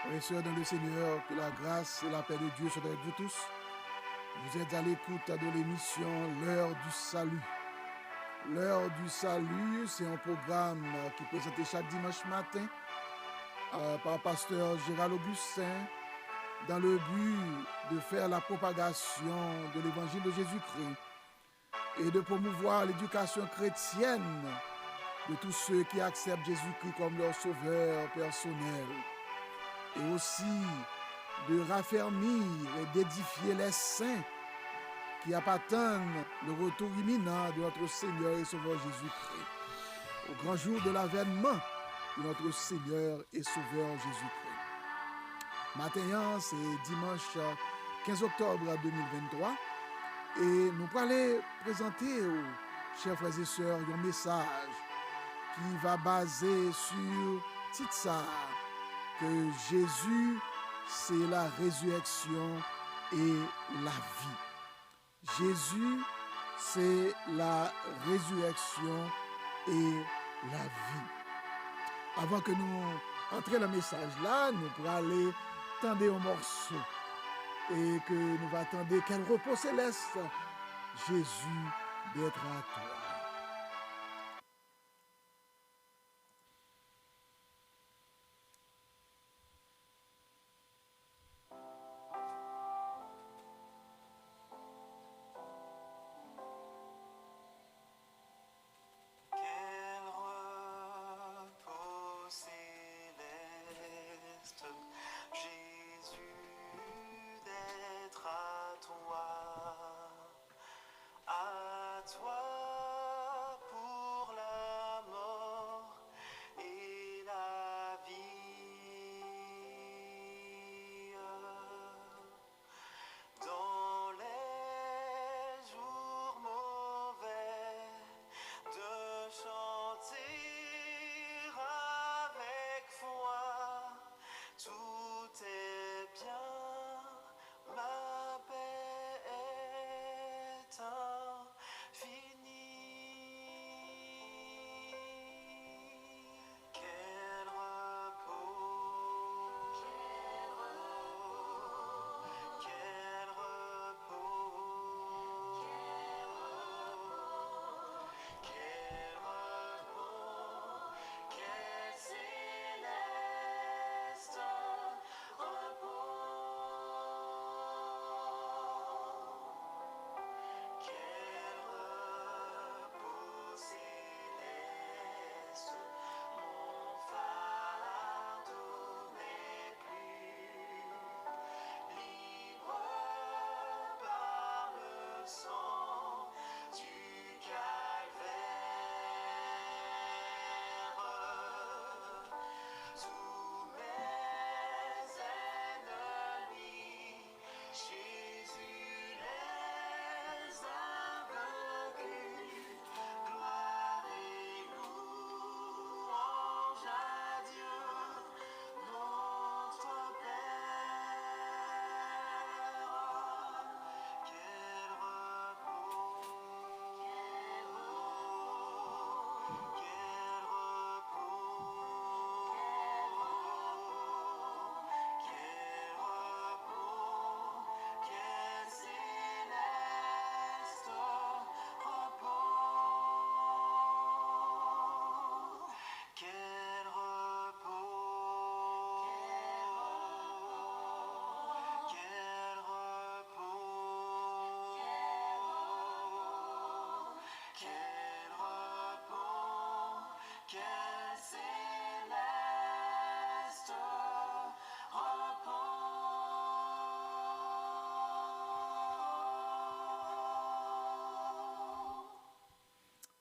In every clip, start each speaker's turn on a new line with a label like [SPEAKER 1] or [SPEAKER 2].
[SPEAKER 1] Frères et sœurs dans le Seigneur, que la grâce et la paix de Dieu soient avec vous tous. Vous êtes à l'écoute de l'émission L'heure du salut. L'heure du salut, c'est un programme qui est présenté chaque dimanche matin par pasteur Gérald Augustin dans le but de faire la propagation de l'évangile de Jésus-Christ et de promouvoir l'éducation chrétienne de tous ceux qui acceptent Jésus-Christ comme leur sauveur personnel. Et aussi de raffermir et d'édifier les saints qui attendent le retour imminent de notre Seigneur et Sauveur Jésus-Christ, au grand jour de l'avènement de notre Seigneur et Sauveur Jésus-Christ. Maintenant, c'est dimanche 15 octobre 2023 et nous allons présenter aux chers frères et sœurs un message qui va baser sur titre que Jésus, c'est la résurrection et la vie. Jésus, c'est la résurrection et la vie. Avant que nous entrions le message là, nous pourrons aller tendre un morceau et que nous va attendre quel repos céleste, Jésus, d'être à toi.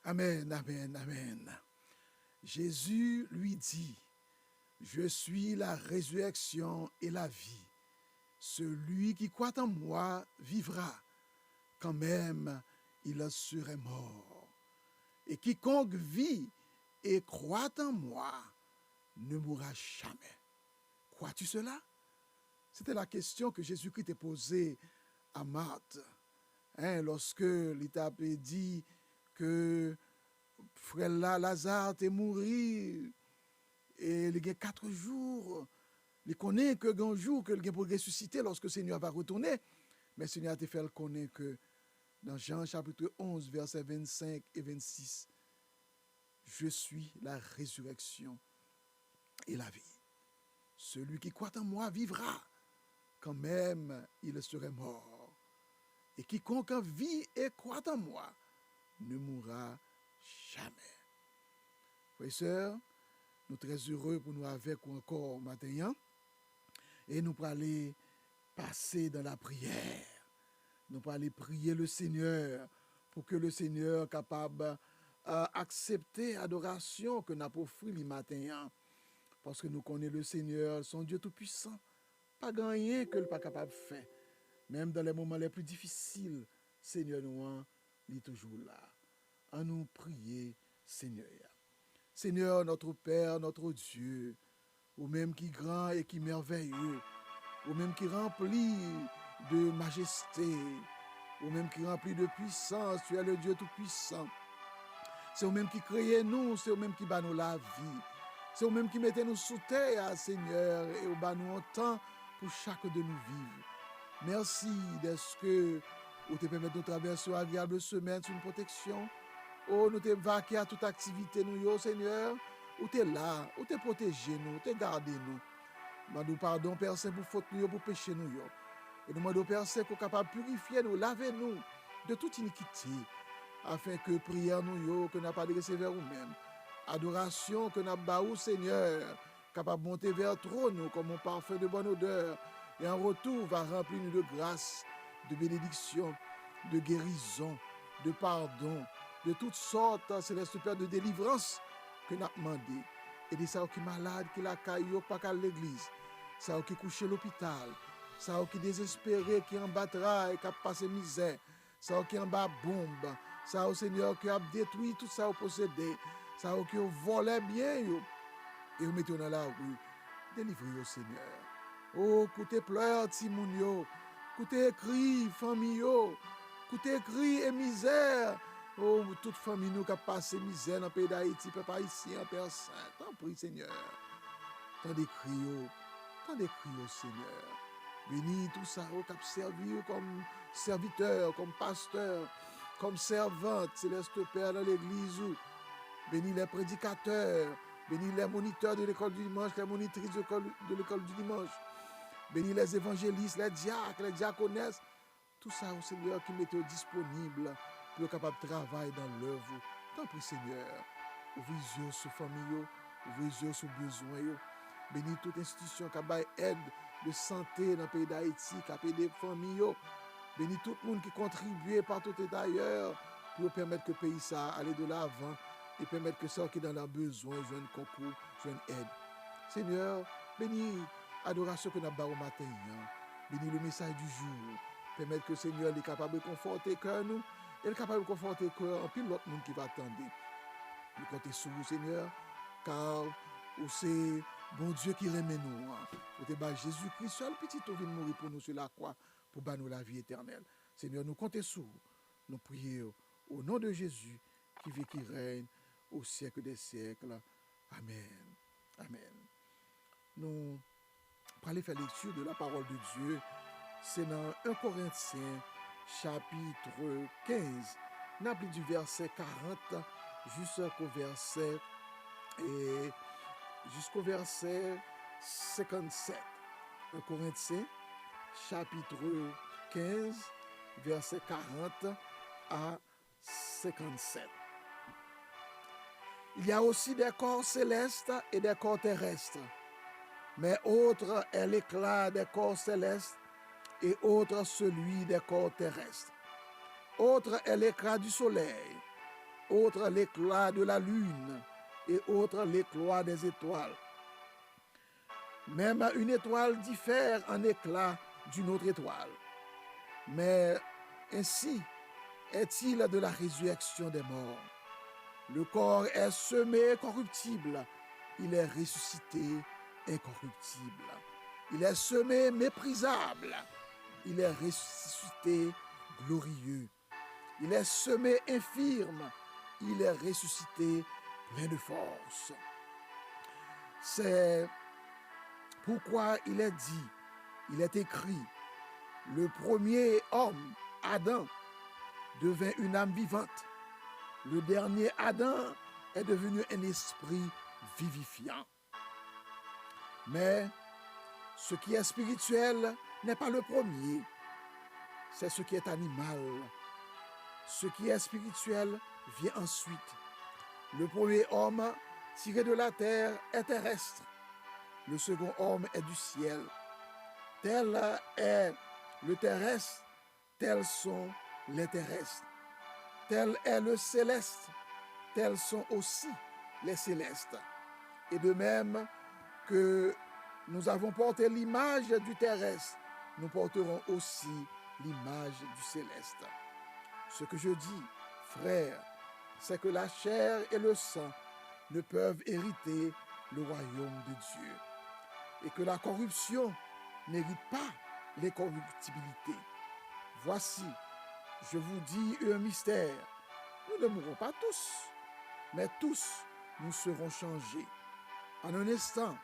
[SPEAKER 1] Amen, amen, amen. Jésus lui dit, je suis la résurrection et la vie. Celui qui croit en moi vivra, quand même il serait mort. Et quiconque vit et croit en moi ne mourra jamais. Crois-tu cela? C'était la question que Jésus-Christ a posée à Marthe. Lorsque l'État dit que frère Lazare est mort et il y a 4 jours Il connaît que un jour que le pour ressusciter lorsque le Seigneur va retourner. Mais le Seigneur te fait le connaître que dans Jean chapitre 11, versets 25 et 26, je suis la résurrection et la vie. Celui qui croit en moi vivra, quand même il serait mort. Et quiconque vit et croit en moi ne mourra jamais. Frères et sœurs, nous sommes très heureux pour nous avec encore maintenant. Et nous allons aller passer dans la prière. Nous allons aller prier le Seigneur pour que le Seigneur soit capable d'accepter l'adoration que nous avons offert le matin. Parce que nous connaissons le Seigneur, son Dieu tout-puissant. Pas rien que le pas capable de faire. Même dans les moments les plus difficiles, Seigneur nous il est toujours là. À nous prier, Seigneur. Seigneur, notre Père, notre Dieu, ou même qui grand et qui merveilleux, ou même qui rempli de majesté, ou même qui rempli de puissance, tu es le Dieu tout-puissant. C'est vous-même qui créez nous, c'est vous-même qui bat nous la vie. C'est vous-même qui mettez nous sous terre, Seigneur, et vous bat nous un temps pour chaque de nous vivre. Merci d'être que vous te permettez de traverser une agréable semaine sous une protection. Oh, nous te vaquer à toute activité, nous, Seigneur. Ou te là, ou te protéger nous, te garder nous. Nous pardon, Père Saint, pour faute nous, pour péché nous. Et nous demandons, Père Saint, qu'on soit capable de purifier nous, laver nous de toute iniquité, afin que prière nous, que nous pas adressé vers nous-mêmes. Adoration que nous avons, Seigneur, capable de monter vers trône comme un parfum de bonne odeur. Et en retour, va remplir nous de grâce, de bénédiction, de guérison, de pardon, de toutes sortes, Céleste Père, de délivrance que nous avons demandé. Et des gens qui sont malades, qui la caillou, pas qu'à l'église, ça qui couche à l'hôpital, ça qui désespéré, qui en battra et qui a passé misère, ça qui en bas bombe, ça au Seigneur qui a détruit tout ça au possédé, ça qui volé bien, et vous mettez dans la rue, délivrez au Seigneur. Oh, écoutez pleurs, Timounio, écoutez cris, famille, écoutez cris et misère. Oh, toute famille nous qui a passé misère dans le pays d'Haïti, papa ici, en Père Saint. T'en prie, Seigneur. Tant des cris au Seigneur. Bénis tout ça, qui a servi comme serviteur, comme pasteur, comme servante, Céleste Père dans l'église. Bénis les prédicateurs, bénis les moniteurs de l'école du dimanche, les monitrices de l'école du dimanche. Bénis les évangélistes, les diacres, les diaconesses. Tout ça, au Seigneur, qui mette disponible pour être capable de travailler dans l'œuvre. Tant pis, Seigneur. Ouvrez les yeux sur la famille, ouvrez les yeux sur les besoins. Bénis toute institution qui a aide de santé dans le pays d'Haïti, qui a aidé les familles. Bénis tout le monde qui contribue partout et d'ailleurs pour permettre que le pays ça aille de l'avant et permettre que ceux qui sont dans leurs besoins joignent concours, joignent aide. Seigneur, bénis l'adoration que nous avons au matin. Bénis le message du jour. Permettre que le Seigneur est capable de conforter le cœur nous. Il est capable de conforter le cœur en pile l'autre monde qui va attendre. Nous comptons sur vous, Seigneur, car c'est bon Dieu qui remet nous. Pour te Jésus-Christ, seul petit tout vient mourir pour nous sur la croix, pour nous la vie éternelle. Seigneur, nous comptons sur vous. Nous prions au nom de Jésus, qui vit, qui règne au siècle des siècles. Amen. Amen. Nous allons faire lecture de la parole de Dieu. C'est dans 1 Corinthiens, chapitre 15. Nous avons du verset 40 jusqu'au verset 57. 1 Corinthiens, chapitre 15, verset 40 à 57. Il y a aussi des corps célestes et des corps terrestres, mais autre est l'éclat des corps célestes et autre celui des corps terrestres. Autre est l'éclat du soleil, autre l'éclat de la lune et autre l'éclat des étoiles. Même une étoile diffère en éclat d'une autre étoile. Mais ainsi est-il de la résurrection des morts. Le corps est semé corruptible, il est ressuscité incorruptible. Il est semé méprisable, il est ressuscité glorieux. Il est semé infirme, il est ressuscité plein de force. C'est Pourquoi il est dit, il est écrit, le premier homme, Adam, devint une âme vivante. Le dernier Adam est devenu un esprit vivifiant. Mais ce qui est spirituel n'est pas le premier, c'est ce qui est animal. Ce qui est spirituel vient ensuite. Le premier homme tiré de la terre est terrestre. Le second homme est du ciel. Tel est le terrestre, tels sont les terrestres. Tel est le céleste, tels sont aussi les célestes. Et de même que nous avons porté l'image du terrestre, nous porterons aussi l'image du céleste. Ce que je dis, frère, c'est que la chair et le sang ne peuvent hériter le royaume de Dieu. Et que la corruption n'hérite pas l'incorruptibilité. Voici, je vous dis un mystère. Nous ne mourrons pas tous, mais tous nous serons changés. En un instant,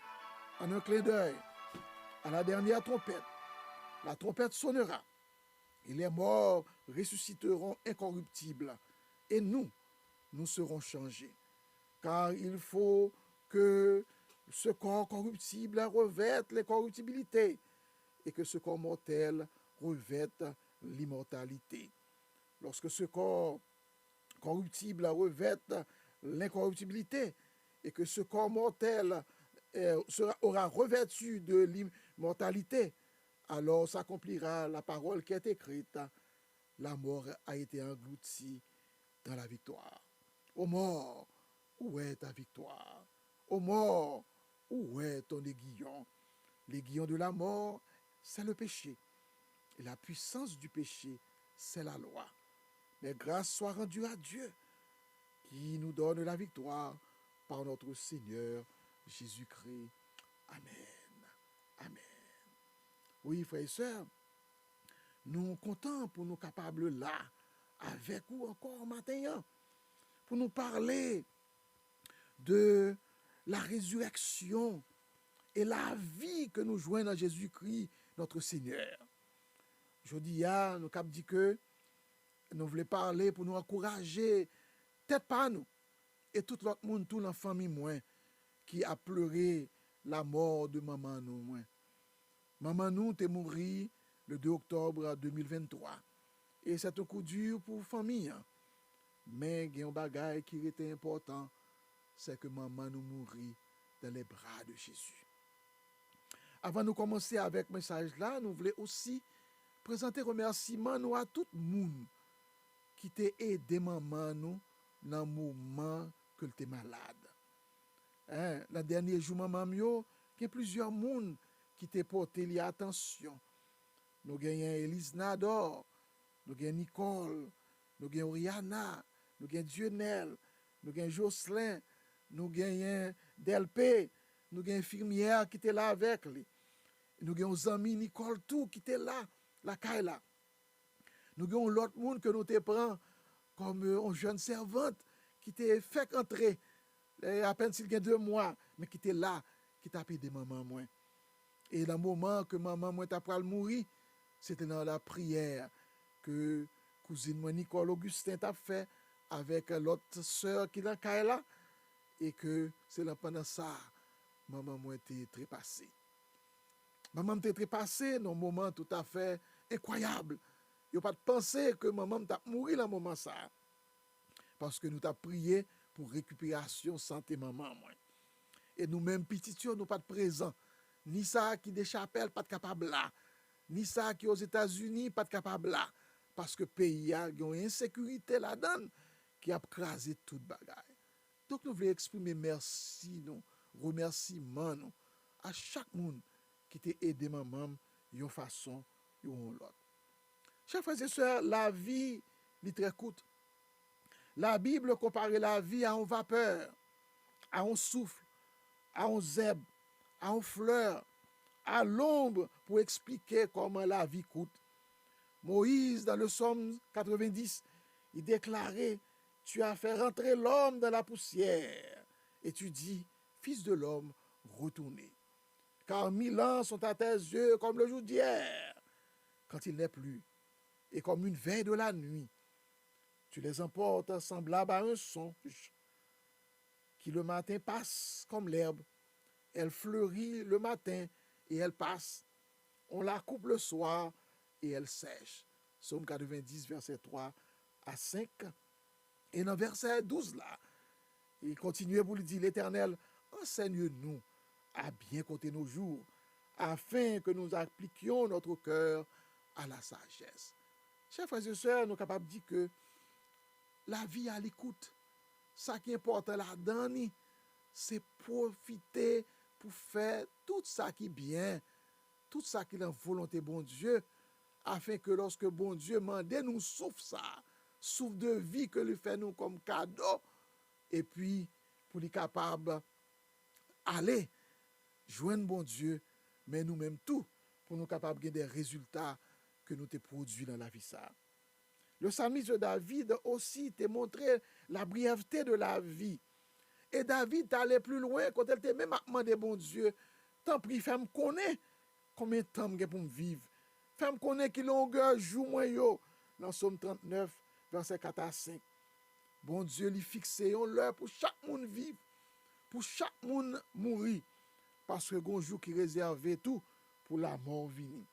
[SPEAKER 1] en un clin d'œil, à la dernière trompette, la trompette sonnera. Et les morts ressusciteront incorruptibles. Et nous serons changés. Car il faut que ce corps corruptible revête l'incorruptibilité et que ce corps mortel revête l'immortalité. Lorsque ce corps corruptible revête l'incorruptibilité et que ce corps mortel aura revêtu de l'immortalité, alors s'accomplira la parole qui est écrite. La mort a été engloutie dans la victoire. Ô mort, où est ta victoire? Ô mort, où est ton aiguillon? L'aiguillon de la mort, c'est le péché. Et la puissance du péché, c'est la loi. Mais grâce soit rendue à Dieu qui nous donne la victoire par notre Seigneur Jésus-Christ. Amen. Amen. Oui, frères et sœurs, nous sommes contents pour nous capables là, avec vous encore matin, pour nous parler de la résurrection et la vie que nous jouons dans Jésus-Christ, notre Seigneur. Je dis, nous cap dit que nous voulons parler pour nous encourager, peut-être pas nous, et tout l'autre monde, tout la famille, moi, qui a pleuré la mort de maman nous, moi. Maman nous est morte le 2 octobre 2023. Et c'est un coup dur pour la famille. Mais il y a un bagage qui était important, c'est que maman nous mourit dans les bras de Jésus. Avant de commencer avec ce message-là, nous voulons aussi présenter remerciements nous à tout le monde qui t'a aidé maman nous dans le moment que tu es malade. Le dernier jour, maman, il y a plusieurs personnes qui t'ont porté l'attention. Nous avons Elise Nador, nous avons Nicole, nous avons Rihanna, nous avons Dionel, nous avons Jocelyn, nous avons Delpé, nous avons infirmière qui était là avec lui. Nous avons amis Nicole tout qui était là, la Kaila. Nous avons l'autre monde que nous te prenons comme une jeune servante qui t'a fait entrer, à peine s'il y a 2 mois, mais qui était là, qui t'a aidé maman moi. Et dans le moment que maman moi t'a pral mourir, c'était dans la prière que cousine moi Nicole Augustin t'a fait avec l'autre sœur qui est dans là et que c'est là pendant ça maman moi était trépassée. Maman était trépassée dans un moment tout à fait incroyable. Il n'y a pas de penser que maman t'a mourir dans moment ça. Parce que nous t'a prié pour récupération santé maman moi. Et nous-mêmes petits nous pas de présent. Ni ça qui des chapelles pas de capable là. Ni ça qui aux États-Unis pas de capable là. Parce que le pays a une insécurité là-dedans qui a crasé toute bagaille. Donc nous voulons exprimer merci, nous, remerciement nous, à chaque monde qui t'a aidé maman d'une façon ou l'autre. Chers frères et sœurs, la vie est très courte. La Bible compare la vie à une vapeur, à un souffle, à un zèbre, à une fleur, à l'ombre pour expliquer comment la vie coûte. Moïse, dans le psaume 90, il déclarait, tu as fait rentrer l'homme dans la poussière. Et tu dis, fils de l'homme, retournez. car 1000 ans sont à tes yeux comme le jour d'hier, quand il n'est plus, et comme une veille de la nuit. Tu les emportes semblables à un songe, qui le matin passe comme l'herbe. Elle fleurit le matin et elle passe. On la coupe le soir et elle sèche. Psaume 90, verset 3 à 5. Et dans verset 12 là, il continue pour lui dire, l'Éternel, enseigne-nous à bien compter nos jours, afin que nous appliquions notre cœur à la sagesse. Chers frères et sœurs, nous sommes capables de dire que la vie à l'écoute, ça qui importe là-dedans, c'est profiter pour faire tout ça qui est bien, tout ça qui est la volonté bon Dieu, afin que lorsque bon Dieu mande nous souffle ça, souffle de vie que lui fait nous comme cadeau, et puis pour être capable aller joindre bon Dieu, mais nous-mêmes tout, pour nous capables de des résultats que nous te produit dans la vie ça. Le psalmiste David aussi t'a montré la brièveté de la vie. Et David t'allait plus loin quand elle t'a même demandé bon Dieu, tant pis, fais-moi connaître combien de temps j'ai pour me vivre. Fais-moi connaître qui longueur jour moi yo. Dans Psaume 39, verset 4 à 5. Bon Dieu lui fixé l'heure pour chaque monde vivre, pour chaque monde mourir. Parce que un jour qui réservé tout pour la mort venue.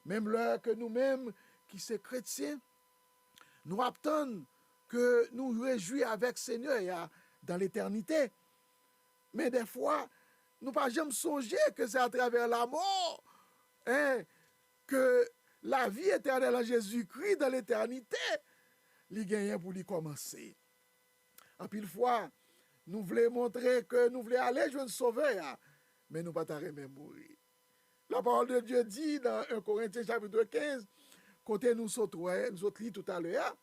[SPEAKER 1] Même l'heure que nous-mêmes, qui sommes chrétiens, nous attendons que nous réjouissons avec le Seigneur dans l'éternité. Mais des fois, nous ne pas jamais songer que c'est à travers la mort que la vie éternelle en Jésus-Christ dans l'éternité, il gagne pour lui commencer. En pile fois, nous voulons montrer que nous voulons aller jouer un sauveur, mais nous ne pas même mourir. La parole de Dieu dit dans 1 Corinthiens chapitre 15, côté nous autres lit tout à l'heure,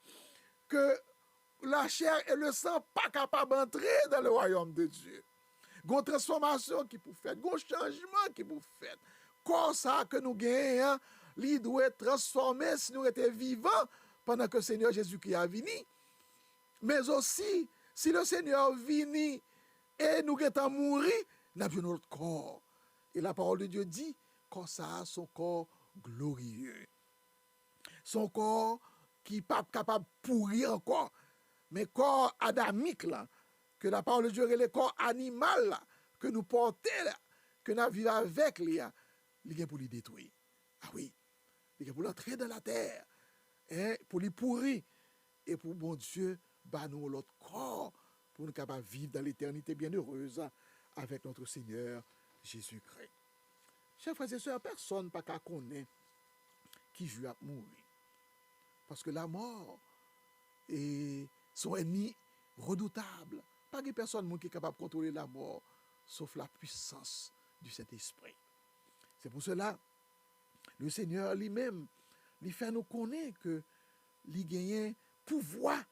[SPEAKER 1] que la chair et le sang pas capables d'entrer dans le royaume de Dieu. Il y a une transformation qui peut faire, il y a un changement qui peut faire. Comme ça que nous gagnons, il doit être transformé si nous étions vivants pendant que le Seigneur Jésus-Christ a venu. Mais aussi, si le Seigneur vient et nous sommes mourir, nous avons notre corps. Et la parole de Dieu dit, comme ça, son corps glorieux. Son corps qui n'est pas capable de pourrir encore, mais corps adamique, là, que la parole de Dieu est le corps animal, là, que nous portons, là, que nous vivons avec, il est pour les détruire. Ah oui, il est pour l'entrer dans la terre, pour les pourrir, et pour bon Dieu, bah nous l'autre corps, pour nous capables de vivre dans l'éternité bienheureuse avec notre Seigneur Jésus-Christ. Chers frères et sœurs, personne pas qu'à connaître qui joue à mourir. Parce que la mort est son ennemi redoutable. Pas de personne qui est capable de contrôler la mort, sauf la puissance du Saint-Esprit. C'est pour cela, le Seigneur lui-même, lui fait nous connaître que lui gagne pouvoir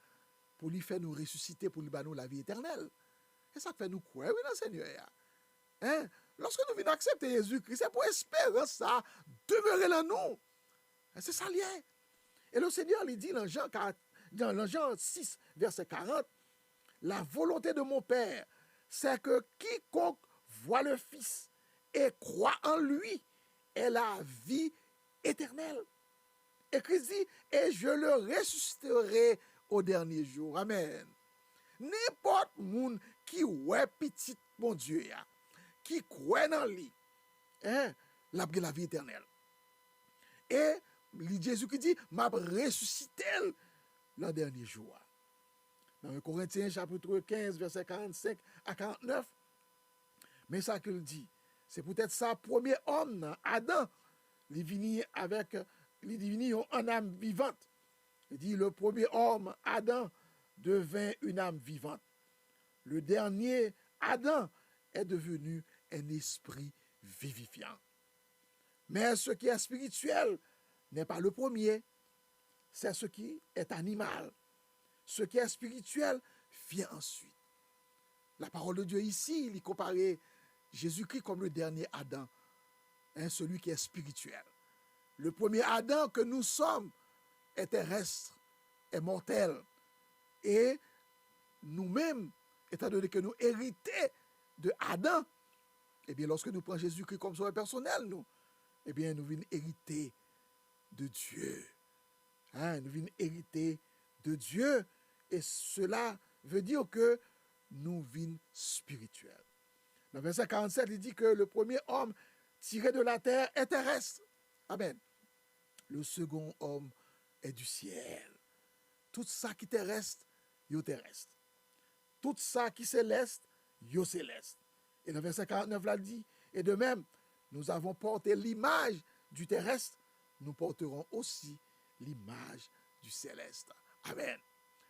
[SPEAKER 1] pour lui faire nous ressusciter, pour lui donner la vie éternelle. Et ça fait nous croire, oui, le Seigneur. Lorsque nous venons accepter Jésus-Christ, c'est pour espérer ça, demeurer en nous. C'est ça lié. Et le Seigneur lui dit dans Jean 6, verset 40, la volonté de mon Père, c'est que quiconque voit le Fils et croit en lui ait la vie éternelle. Et Christ dit, et je le ressusciterai au dernier jour. Amen. N'importe monde qui ouais petit bon Dieu, qui croit dans lui, la vie éternelle. Et Jésus qui dit, m'a ressuscité le dernier jour. Dans 1 Corinthiens chapitre 15, verset 45 à 49, mais ça qu'il dit, c'est peut-être ça, premier homme, Adam, il est venu en âme vivante. Il dit, le premier homme, Adam, devint une âme vivante. Le dernier, Adam, est devenu un esprit vivifiant. Mais ce qui est spirituel n'est pas le premier, c'est ce qui est animal. Ce qui est spirituel vient ensuite. La parole de Dieu ici, il comparait Jésus-Christ comme le dernier Adam, celui qui est spirituel. Le premier Adam que nous sommes est terrestre, est mortel. Et nous-mêmes, étant donné que nous héritons de Adam, Eh bien, lorsque nous prenons Jésus-Christ comme sauveur personnel, nous, eh bien, nous venons hériter de Dieu. Hein, nous venons hériter de Dieu. Et cela veut dire que nous venons spirituels. Dans le verset 47, il dit que le premier homme tiré de la terre est terrestre. Amen. Le second homme est du ciel. Tout ça qui terrestre, yo terrestre. Tout ça qui céleste, yo céleste. Et le verset 49 là dit, et de même, nous avons porté l'image du terrestre, nous porterons aussi l'image du céleste. Amen.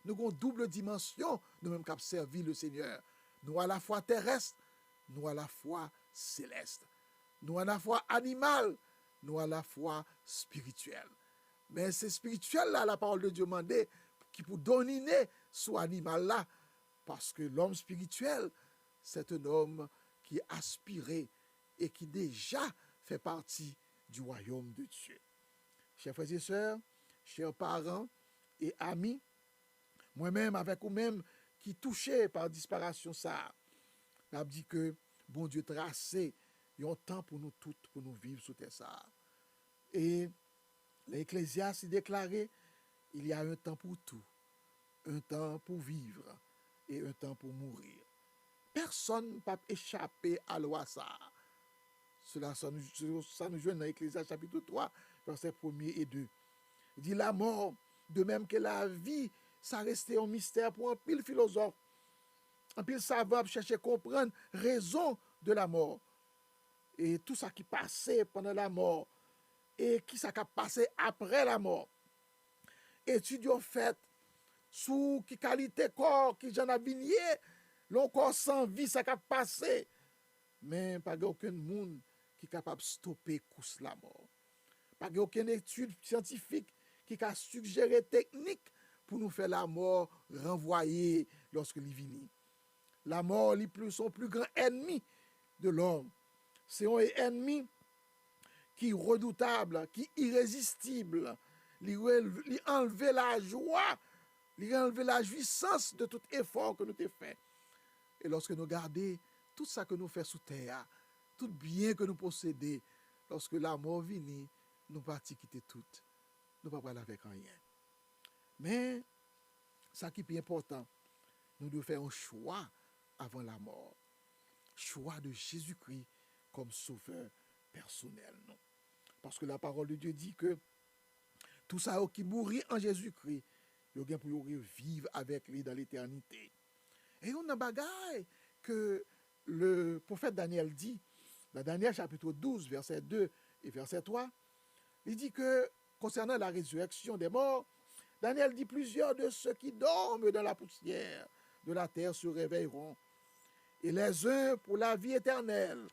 [SPEAKER 1] Nous avons double dimension, nous-mêmes qui avons servi le Seigneur. Nous à la fois terrestre, nous à la fois céleste. Nous à la fois animal, nous à la fois spirituel. Mais c'est spirituel là, la parole de Dieu demandait, qui pour dominer sur animal là, parce que l'homme spirituel, c'est un homme qui est aspiré et qui déjà fait partie du royaume de Dieu. Chers frères et sœurs, chers parents et amis, moi-même avec vous-même qui touché par disparition ça, n'a dit que bon Dieu tracé un temps pour nous toutes, pour nous vivre sous terre ça. Et l'Ecclésiaste déclaré, il y a un temps pour tout, un temps pour vivre et un temps pour mourir. Personne ne peut échapper à la loi ça. Ça nous joint dans l'Ecclésiaste chapitre 3, versets 1er et 2. Il dit la mort, de même que la vie, ça restait un mystère pour un pile philosophe. Un pile savant pour chercher à comprendre raison de la mort. Et tout ça qui passait pendant la mort. Et qui ça qui a passé après la mort. Études fait sous qui qualité corps, qui j'en a vigné, l'on corps sans vie, ça qui a passé. Mais pas aucun monde qui est capable de stopper course la mort. Pas aucune étude scientifique qui a suggéré technique pour nous faire la mort renvoyer lorsque il vient. La mort est son plus grand ennemi de l'homme. C'est un ennemi qui est redoutable, qui est irrésistible. Il enlever la joie, il enlever la jouissance de tout effort que nous avons fait. Et lorsque nous regardons tout ça que nous faisons sous terre, tout bien que nous possédons, lorsque la mort vient, nous partons quitter tout. Nous ne pouvons pas aller avec rien. Mais, ça qui est plus important, nous devons faire un choix avant la mort. Choix de Jésus-Christ comme sauveur personnel. Non? Parce que la parole de Dieu dit que tout ça qui mourit en Jésus-Christ, il y a pour vivre avec lui dans l'éternité. Et on a bagaille que le prophète Daniel dit, dans Daniel chapitre 12, verset 2 et verset 3, il dit que concernant la résurrection des morts, Daniel dit plusieurs de ceux qui dorment dans la poussière de la terre se réveilleront. Et les uns pour la vie éternelle,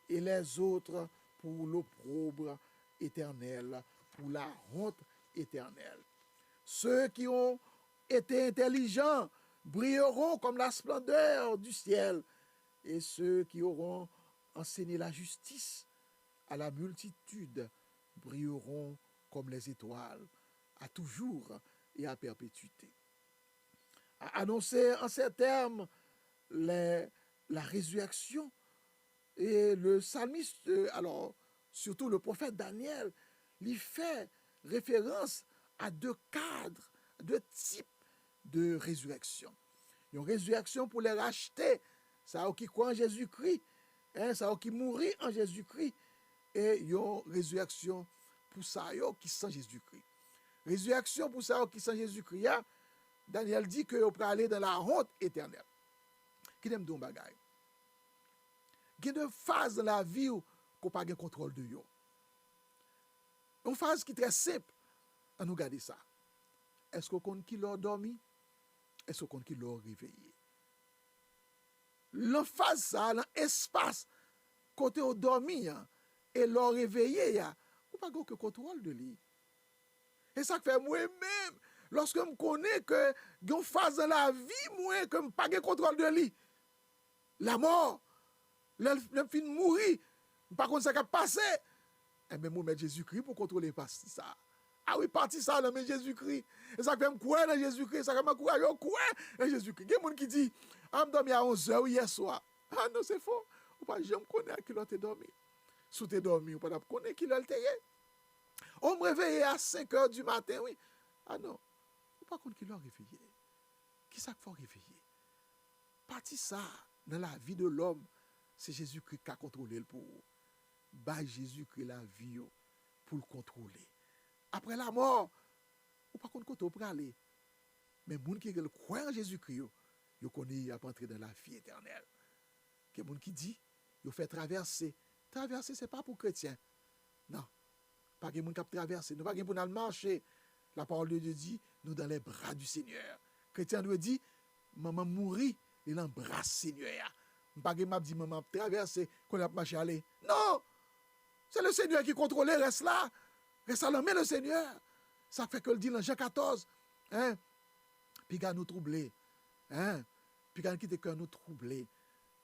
[SPEAKER 1] et les autres pour l'opprobre éternel, pour la honte éternelle. Ceux qui ont été intelligents brilleront comme la splendeur du ciel, et ceux qui auront enseigné la justice à la multitude brilleront comme les étoiles, à toujours et à perpétuité. À annoncer en ces termes la résurrection, et le psalmiste, alors surtout le prophète Daniel, lui fait référence à deux cadres, deux types de résurrection. Une résurrection pour les racheter, ça qui croit en Jésus-Christ, ça qui mourit en Jésus-Christ, et une résurrection pour ça qui sans Jésus-Christ. Résurrection pour ça qui sans Jésus-Christ, Daniel dit que on peut aller dans la honte éternelle. Qui n'aime donc bagaille? Il y a deux phases dans la vie où on n'a pas de contrôle de yo. Une phase qui est très simple, à nous garder ça. Est-ce qu'on compte qui l'a dormi? Est-ce qu'on compte qui l'a réveillé? La phase ça, l'espace, côté au dormi, et l'a réveillé, on n'a pas de contrôle de lui. Et ça fait moi-même, lorsque je connais que il y a une phase dans la vie, moi, que je n'ai pas de contrôle de lui. La mort, le fin de mourir, par contre, ça qui a passé. Eh bien, moi, je mets Jésus-Christ pour contrôler ça. Ah oui, parti ça, là, mais Jésus-Christ. Et ça fait me croire dans Jésus-Christ, ça fait me croire dans Jésus-Christ. Il y a des gens qui disent, ah, je dormi à 11h hier soir. Ah non, c'est faux. ou pas jamais connaître qui l'autre dormi. Sous t'es dormi, ou pas connaître qui l'autre t'es. On me réveille à 5 heures du matin, oui. Ah non, ou pas connaître qui l'autre réveillé. Qui ça qu'il faut réveiller? Parti ça, dans la vie de l'homme, c'est Jésus-Christ qui a contrôlé le pour. Bah Jésus-Christ la vie pour le contrôler. Après la mort, ou pas contre côté pour aller. Mais les gens qui croient en Jésus-Christ, ils connaissent à entrer dans la vie éternelle. Il y a des gens qui disent, ils fait traverser. Traverser, ce n'est pas pour chrétiens. Non. Pas de gens qui traverser. Nous pas pour nous marcher. La parole de Dieu dit, nous dans les bras du Seigneur. Chrétien doit dire, maman mourit, il embrasse Seigneur. Pas de gens qui dit, maman traverser, qu'on a marché aller. Non! C'est le Seigneur qui contrôle, reste là. Reste à l'homme, le Seigneur. Ça fait que le dit dans Jean 14. Hein? Puis il nous troubler. Hein? Puis il quitte que nous troubler.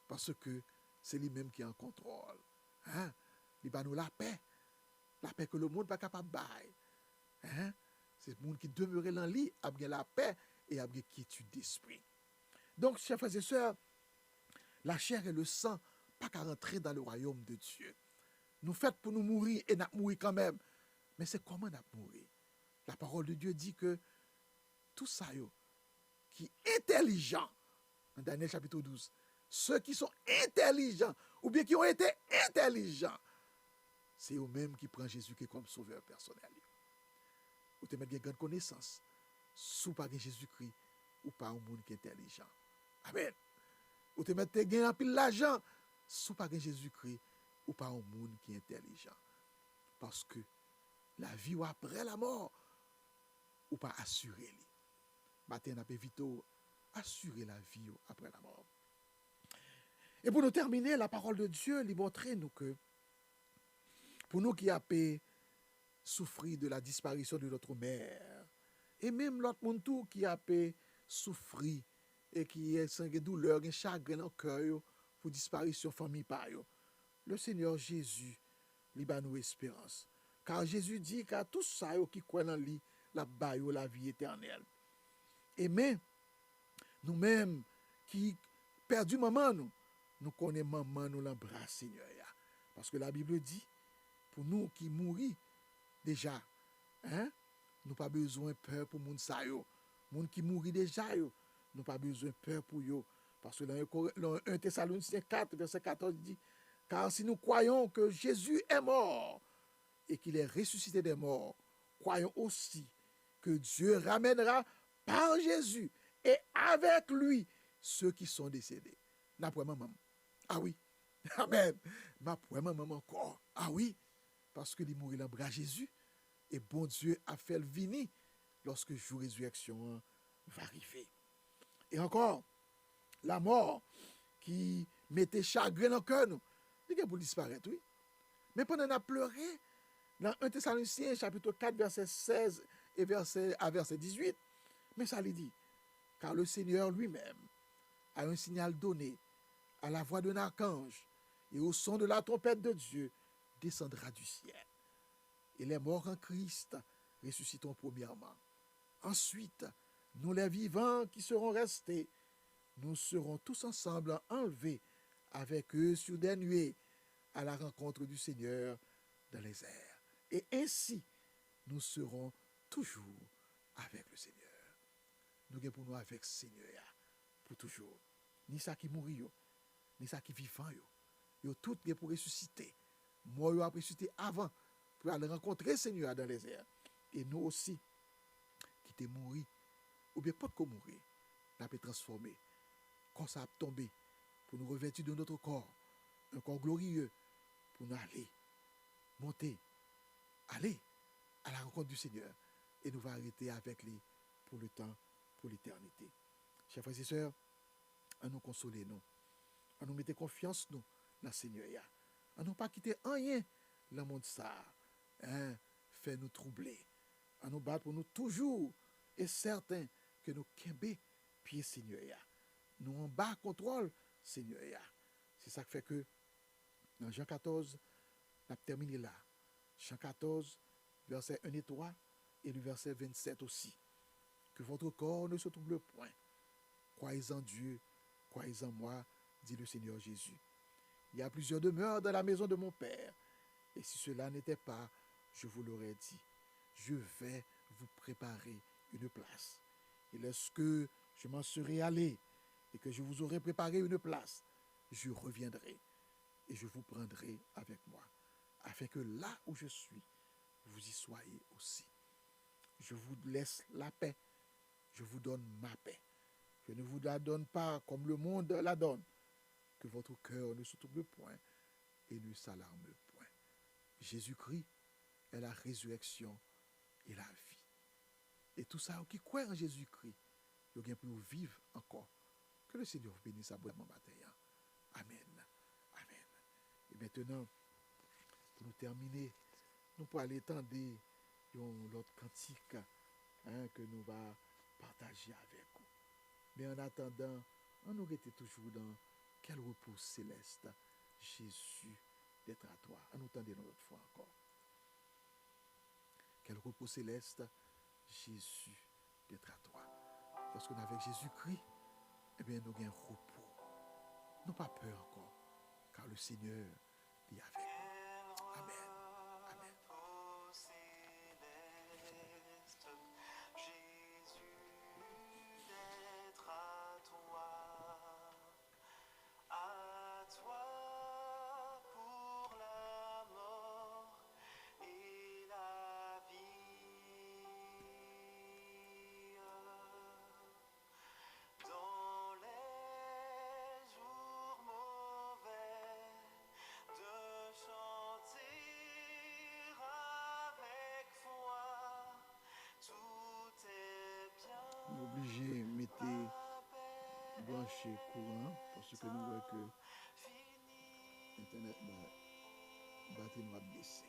[SPEAKER 1] Parce que c'est lui-même qui est en contrôle. Hein? Il va nous la paix. La paix que le monde n'est pas capable de bailler. Hein? C'est le monde qui demeure dans le lit, a bien la paix et a bien quiétude d'esprit. Donc, chers frères et sœurs, la chair et le sang, pas qu'à rentrer dans le royaume de Dieu. Nous faites pour nous mourir et nous mourir quand même. Mais c'est comment nous mourir? La parole de Dieu dit que tout ça, qui est intelligent, dans Daniel chapitre 12, ceux qui sont intelligents, ou bien qui ont été intelligents, c'est eux-mêmes qui prennent Jésus comme sauveur personnel. Ou te mettre une grande connaissance, sous pas Jésus-Christ, ou pas un monde qui est intelligent. Amen. Ou te mettre un pile l'argent, sous pas Jésus-Christ, ou pas un monde qui est intelligent. Parce que la vie ou après la mort, ou pas assurer. Matin, on a vite assurer la vie après la mort. Et pour nous terminer, la parole de Dieu lui montre nous que pour nous qui avons souffert de la disparition de notre mère, et même l'autre monde tout qui a souffert et qui est sans douleur, un chagrin dans le cœur pour disparition de famille par eux, le Seigneur Jésus lui donne nous espérance. Car Jésus dit qu'à tous ça qui croient en lui, la vie éternelle. Et mais nous-mêmes qui perdu maman nous connaissons maman nous l'embrasse Seigneur. Parce que la Bible dit pour nous qui mourir déjà, hein, nous pas besoin peur pour moun sa yo. Moun qui mourit déjà yo, nous pas besoin peur pour yo parce que dans 1 Thessaloniciens 4 verset 14 dit car si nous croyons que Jésus est mort et qu'il est ressuscité des morts, croyons aussi que Dieu ramènera par Jésus et avec lui ceux qui sont décédés. N'a pas maman. Ah oui. Amen. Ma pour maman encore. Ah oui. Parce que il mourit dans le bras Jésus et bon Dieu a fait le venir lorsque le jour de résurrection va arriver. Et encore, la mort qui mettait chagrin dans le cœur, il est pour disparaître, oui. Mais pendant qu'on a pleuré, dans 1 Thessaloniciens chapitre 4, verset 16 et verset 18, mais ça lui dit, car le Seigneur lui-même a un signal donné à la voix d'un archange et au son de la trompette de Dieu descendra du ciel. Et les morts en Christ ressusciteront premièrement. Ensuite, nous les vivants qui seront restés, nous serons tous ensemble enlevés avec eux sur des nuées à la rencontre du Seigneur dans les airs. Et ainsi, nous serons toujours avec le Seigneur. Nous sommes pour nous avec le Seigneur pour toujours. Ni ça qui mourit, ni ça qui vivant, yo tout est pour ressusciter. Moi, yo a ressuscité avant pour aller rencontrer le Seigneur dans les airs. Et nous aussi, qui t'es mouru, ou bien pas de mourir, nous avons transformé. Quand ça a tombé, pour nous revêtir de notre corps, un corps glorieux, pour nous aller, monter, aller à la rencontre du Seigneur. Et nous va arrêter avec lui pour le temps, pour l'éternité. Chers frères et sœurs, à nous consoler, nous. À nous mettre confiance, nous, dans le Seigneur. À nous pas quitter rien dans le monde ça. Hein, fait nous troubler. À nous battre pour nous toujours et certain que nous kembe pied Seigneur. Nous en bas contrôle Seigneur. C'est ça qui fait que dans Jean 14, on a terminé là. Jean 14, verset 1 et 3 et le verset 27 aussi. Que votre corps ne se trouble point. Croyez en Dieu, croyez en moi, dit le Seigneur Jésus. Il y a plusieurs demeures dans la maison de mon Père. Et si cela n'était pas, je vous l'aurais dit. Je vais vous préparer une place. Et lorsque je m'en serai allé et que je vous aurai préparé une place, je reviendrai et je vous prendrai avec moi, afin que là où je suis, vous y soyez aussi. Je vous laisse la paix, je vous donne ma paix. Je ne vous la donne pas comme le monde la donne. Que votre cœur ne se trouble point et ne s'alarme point. Jésus-Christ est la résurrection et la vie. Et tout ça qui croit en Jésus-Christ, il y a pour vivre encore. Que le Seigneur vous bénisse abondamment matin. Amen. Amen. Et maintenant, pour nous terminer, nous pourrons aller tendre l'autre cantique que nous va partager avec vous. Mais en attendant, on nous était toujours dans quel repos céleste Jésus d'être à toi. On nous tendez une autre fois encore. Quel repos céleste Jésus d'être à toi. Parce qu'on est avec Jésus-Christ, eh bien, nous avons un repos. Nous pas peur encore, car le Seigneur est avec nous. Amen. Amen. Obligé de mettre brancher courant parce que nous voyons que Internet batterie nous a baissé.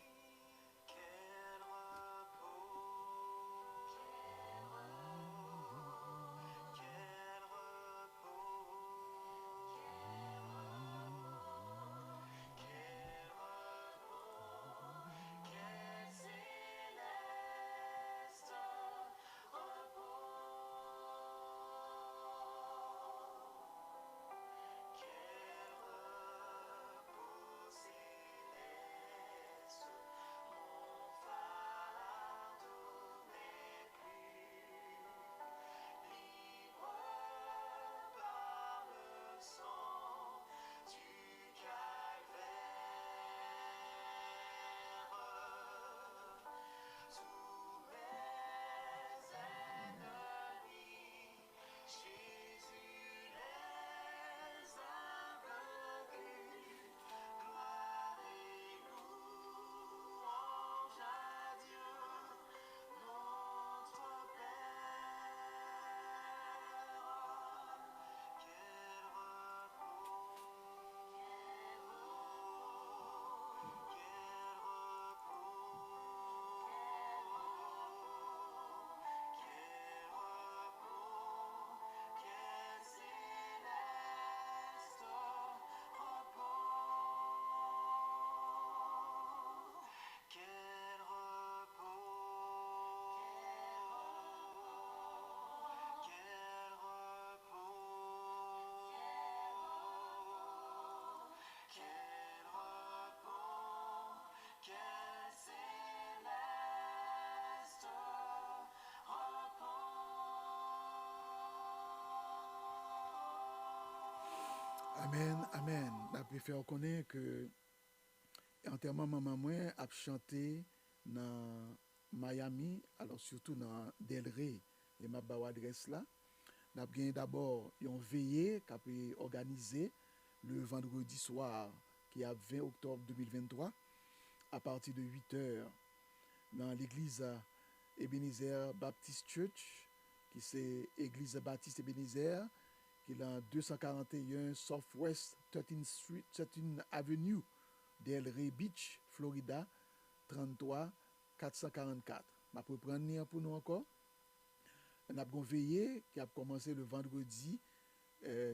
[SPEAKER 1] Amen, amen. La préfère connaître que entièrement maman moi a chanté dans Miami, alors surtout dans Delray, et ma bawa adresse là. N'a bien d'abord une veillée qui a été organisée le vendredi soir qui est 20 octobre 2023 à partir de 8h dans l'église Ebenezer Baptist Church qui c'est église Baptiste Ebenezer qui est dans 241 Southwest 13th Street, 13th Avenue, Delray Beach, Florida, 33 444. Je vais prendre pour nous encore. On a une veillée qui a commencé le vendredi,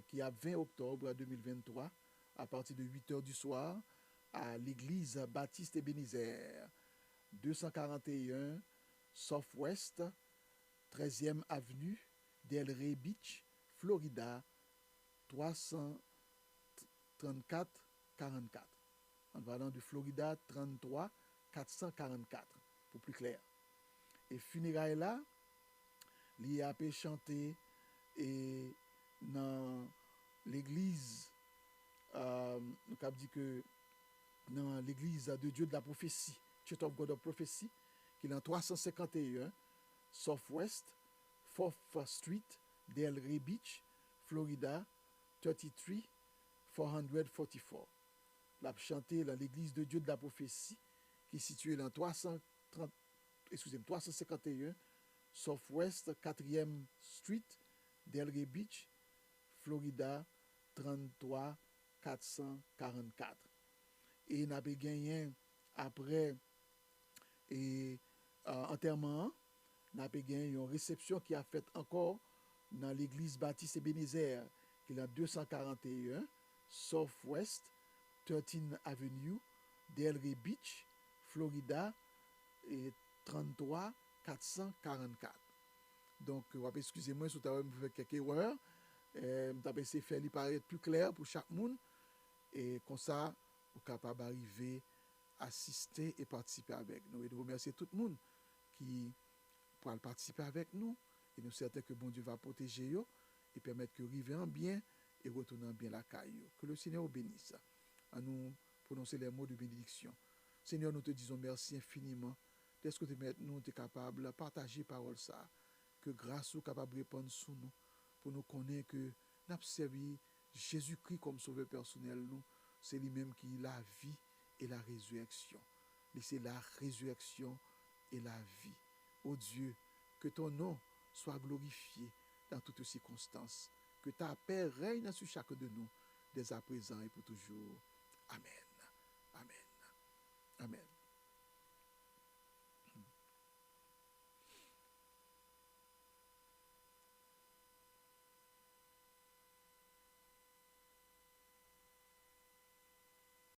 [SPEAKER 1] qui est 20 octobre 2023, à partir de 8h du soir, à l'église Baptiste Ebenezer, 241 Southwest, 13e Avenue, Delray Beach, Florida, 334 444. En parlant de Florida, 33 444, pour plus clair. Et funérailles là, il a pu chanter et dans l'église, nous avons dit que dans l'église de Dieu de la prophétie, Church of God of Prophecy, qui est en 351 Southwest 4th Street, Delray Beach, Florida, 33 444. La chanté dans l'église de Dieu de la prophétie, qui est située dans 351 Southwest 4e Street, Delray Beach, Florida, 33 444. Et nous avons gagné après enterrement, nous avons gagné une réception qui a fait encore dans l'église baptiste Ebenezer, qui est en 241 Southwest 13th Avenue, Delray Beach, Florida, et 33 444. Donc, excusez-moi si vous avez fait quelques erreurs. Je vais essayer de faire les paraître plus clair pour chaque monde. Et comme ça, vous êtes capable d'arriver, assister et participer avec nous. Et de remercier tout le monde qui pourra participer avec nous. Et nous sommes certains que bon Dieu va protéger eux et permettre que vous en bien et retourner en bien la caille. Que le Seigneur vous bénisse. À nous prononcer les mots de bénédiction. Seigneur, nous te disons merci infiniment. Est-ce que nous sommes capables de partager parole ça? Que grâce soit capable de répondre sur nous pour nous connaître que nous avons servi Jésus-Christ comme sauveur personnel. Nous, c'est lui-même qui est la vie et la résurrection. C'est la résurrection et la vie. Ô Dieu, que ton nom soit glorifié dans toutes circonstances. Que ta paix règne sur chacun de nous, dès à présent et pour toujours. Amen. Amen. Amen.